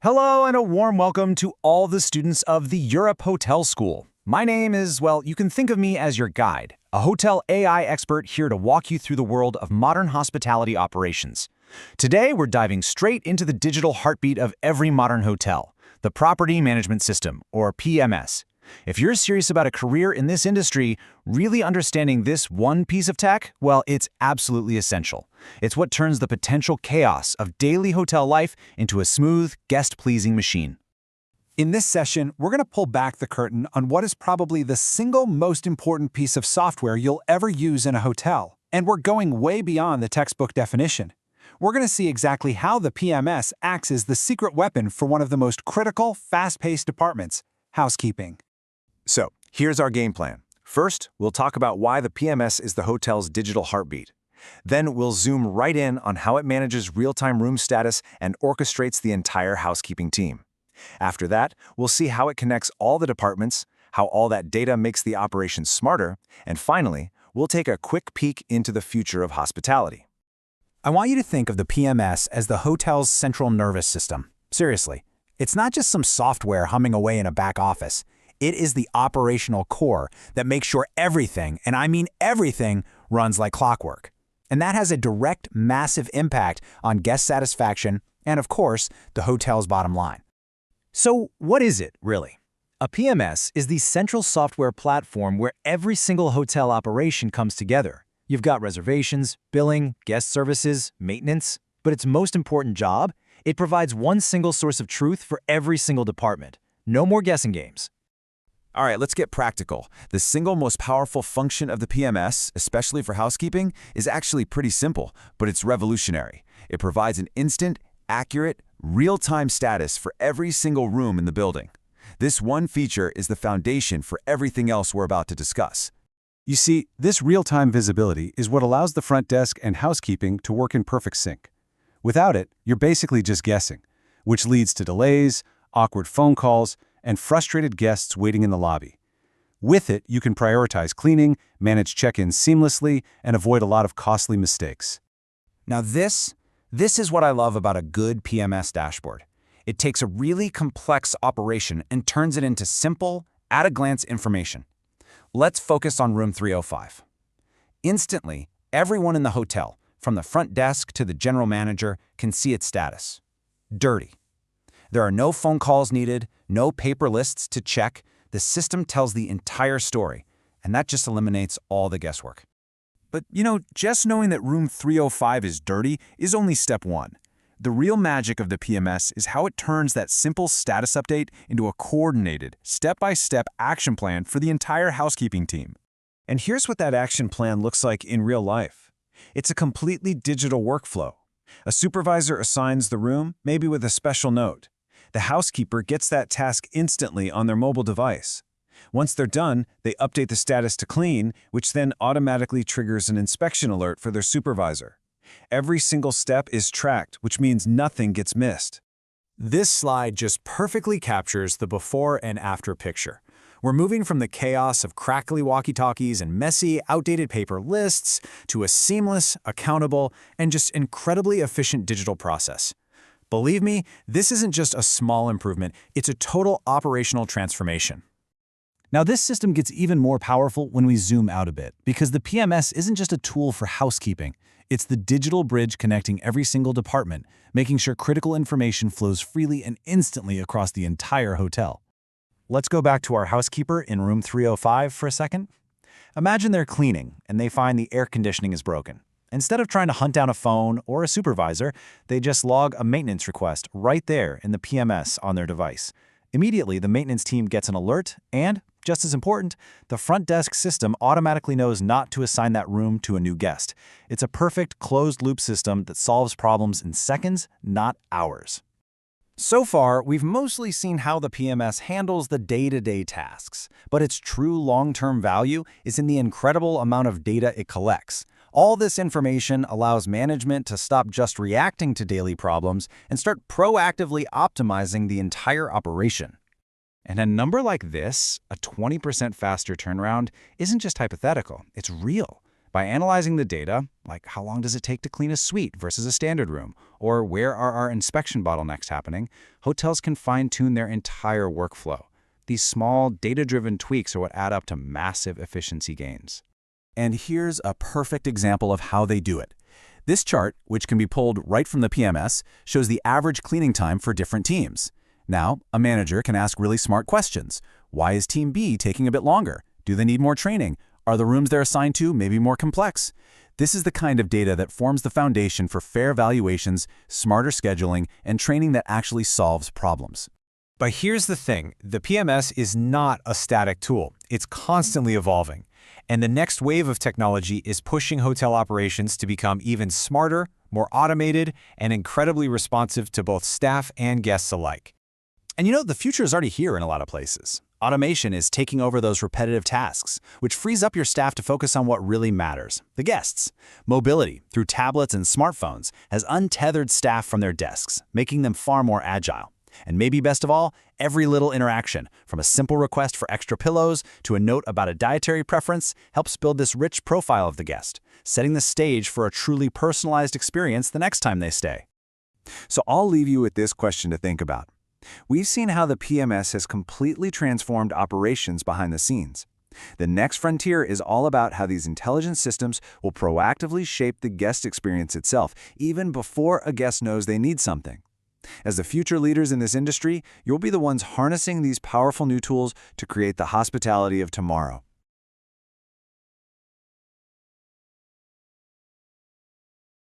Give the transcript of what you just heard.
Hello and a warm welcome to all the students of the Europe Hotel School. My name is, well, you can think of me as your guide, a hotel AI expert here to walk you through the world of modern hospitality operations. Today, we're diving straight into the digital heartbeat of every modern hotel, the Property Management System, or PMS. If you're serious about a career in this industry, really understanding this one piece of tech, well, it's absolutely essential. It's what turns the potential chaos of daily hotel life into a smooth, guest-pleasing machine. In this session, we're going to pull back the curtain on what is probably the single most important piece of software you'll ever use in a hotel. And we're going way beyond the textbook definition. We're going to see exactly how the PMS acts as the secret weapon for one of the most critical, fast-paced departments, housekeeping. So, here's our game plan. First, we'll talk about why the PMS is the hotel's digital heartbeat. Then we'll zoom right in on how it manages real-time room status and orchestrates the entire housekeeping team. After that, we'll see how it connects all the departments, how all that data makes the operation smarter, and finally, we'll take a quick peek into the future of hospitality. I want you to think of the PMS as the hotel's central nervous system. Seriously, it's not just some software humming away in a back office. It is the operational core that makes sure everything, and I mean everything, runs like clockwork. And that has a direct, massive impact on guest satisfaction and, of course, the hotel's bottom line. So, what is it, really? A PMS is the central software platform where every single hotel operation comes together. You've got reservations, billing, guest services, maintenance, but its most important job? It provides one single source of truth for every single department. No more guessing games. All right, let's get practical. The single most powerful function of the PMS, especially for housekeeping, is actually pretty simple, but it's revolutionary. It provides an instant, accurate, real-time status for every single room in the building. This one feature is the foundation for everything else we're about to discuss. You see, this real-time visibility is what allows the front desk and housekeeping to work in perfect sync. Without it, you're basically just guessing, which leads to delays, awkward phone calls, and frustrated guests waiting in the lobby. With it, you can prioritize cleaning, manage check-ins seamlessly, and avoid a lot of costly mistakes. Now this is what I love about a good PMS dashboard. It takes a really complex operation and turns it into simple, at-a-glance information. Let's focus on room 305. Instantly, everyone in the hotel, from the front desk to the general manager, can see its status. Dirty. There are no phone calls needed, no paper lists to check. The system tells the entire story, and that just eliminates all the guesswork. But, just knowing that room 305 is dirty is only step one. The real magic of the PMS is how it turns that simple status update into a coordinated, step-by-step action plan for the entire housekeeping team. And here's what that action plan looks like in real life. It's a completely digital workflow. A supervisor assigns the room, maybe with a special note. The housekeeper gets that task instantly on their mobile device. Once they're done, they update the status to clean, which then automatically triggers an inspection alert for their supervisor. Every single step is tracked, which means nothing gets missed. This slide just perfectly captures the before and after picture. We're moving from the chaos of crackly walkie-talkies and messy, outdated paper lists to a seamless, accountable, and just incredibly efficient digital process. Believe me, this isn't just a small improvement, it's a total operational transformation. Now, this system gets even more powerful when we zoom out a bit, because the PMS isn't just a tool for housekeeping. It's the digital bridge connecting every single department, making sure critical information flows freely and instantly across the entire hotel. Let's go back to our housekeeper in room 305 for a second. Imagine they're cleaning and they find the air conditioning is broken. Instead of trying to hunt down a phone or a supervisor, they just log a maintenance request right there in the PMS on their device. Immediately, the maintenance team gets an alert and, just as important, the front desk system automatically knows not to assign that room to a new guest. It's a perfect closed-loop system that solves problems in seconds, not hours. So far, we've mostly seen how the PMS handles the day-to-day tasks, but its true long-term value is in the incredible amount of data it collects. All this information allows management to stop just reacting to daily problems and start proactively optimizing the entire operation. And a number like this, a 20% faster turnaround, isn't just hypothetical, it's real. By analyzing the data, like how long does it take to clean a suite versus a standard room, or where are our inspection bottlenecks happening, hotels can fine-tune their entire workflow. These small, data-driven tweaks are what add up to massive efficiency gains. And here's a perfect example of how they do it. This chart, which can be pulled right from the PMS, shows the average cleaning time for different teams. Now, a manager can ask really smart questions. Why is Team B taking a bit longer? Do they need more training? Are the rooms they're assigned to maybe more complex? This is the kind of data that forms the foundation for fair valuations, smarter scheduling, and training that actually solves problems. But here's the thing, the PMS is not a static tool. It's constantly evolving. And the next wave of technology is pushing hotel operations to become even smarter, more automated, and incredibly responsive to both staff and guests alike. And the future is already here in a lot of places. Automation is taking over those repetitive tasks, which frees up your staff to focus on what really matters, the guests. Mobility, through tablets and smartphones, has untethered staff from their desks, making them far more agile. And maybe best of all, every little interaction, from a simple request for extra pillows to a note about a dietary preference, helps build this rich profile of the guest, setting the stage for a truly personalized experience the next time they stay. So I'll leave you with this question to think about. We've seen how the PMS has completely transformed operations behind the scenes. The next frontier is all about how these intelligent systems will proactively shape the guest experience itself, even before a guest knows they need something. As the future leaders in this industry, you'll be the ones harnessing these powerful new tools to create the hospitality of tomorrow.